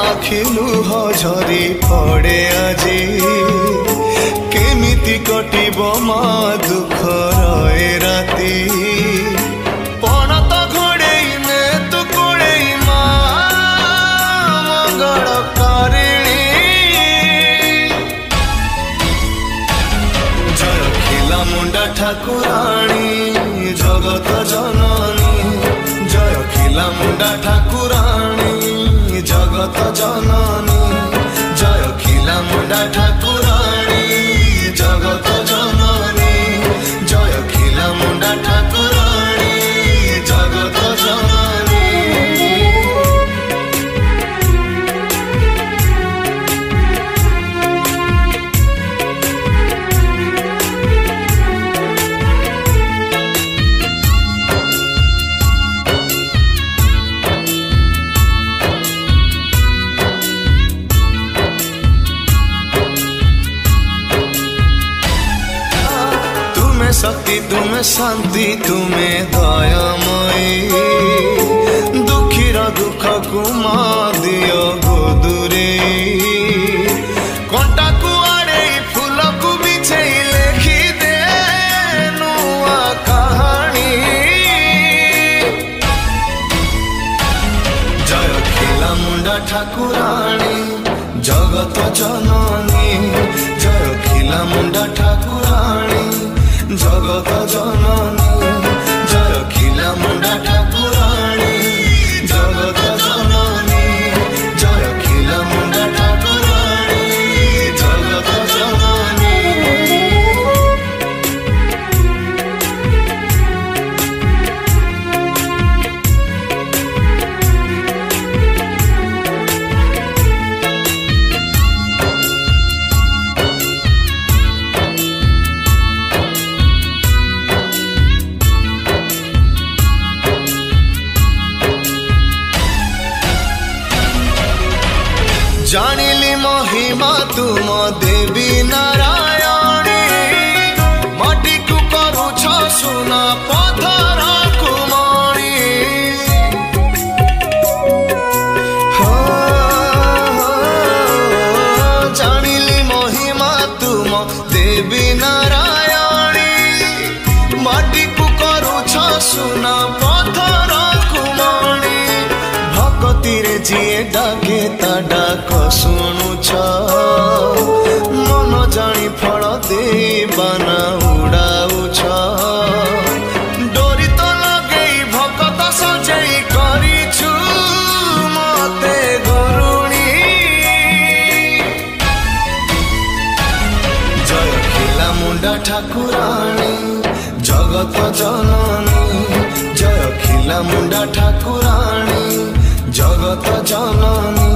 आखि लुह झरी पड़े आजी केमिति कटिब मा दुख रहे राती पण तो घोड़े ने तू कोड़े मा मंगल कारिणी जय खिला मुंडा ठाकुराणी जगत जननी जय खिला मुंडा ठाकुराणी जगत जननी जय खिला मुंडा ठाकुराणी जगत जननी जय खिला मुंडा ठाकुराणी जगत जननी शक्ति तुम्हें शांति तुम्हें दयामयी दुखीर दुख कुमा दियो गोदूरे कंटा कुआड़े फूल को बिछे लेखी दे नुआ कहानी जय खिला मुंडा ठाकुराणी जगत जननी जय खिला मुंडा ठाकुराणी जगत जननी जय खिला मुंडा ठाकुराणी जगत जननी जय खिला मुंडा ठाकुराणी जगत जननी जानिली महिमा तुम देवी नारायणी माटी को करुछ सुना पथर कुमारी जानिली महिमा तुम देवी नारायणी माटी को करुछ सुना पथर कुमारी भक्तिरे जिए डाके ता डाक शुणुछ मन जानी फल दे बाना उड़ाउछ डोरी तो लगे भगत सजई करिछु मते गरुणी जय खिला मुंडा ठाकुराणी जगत जननी जय खिला मुंडा ठाकुराणी जगत जननी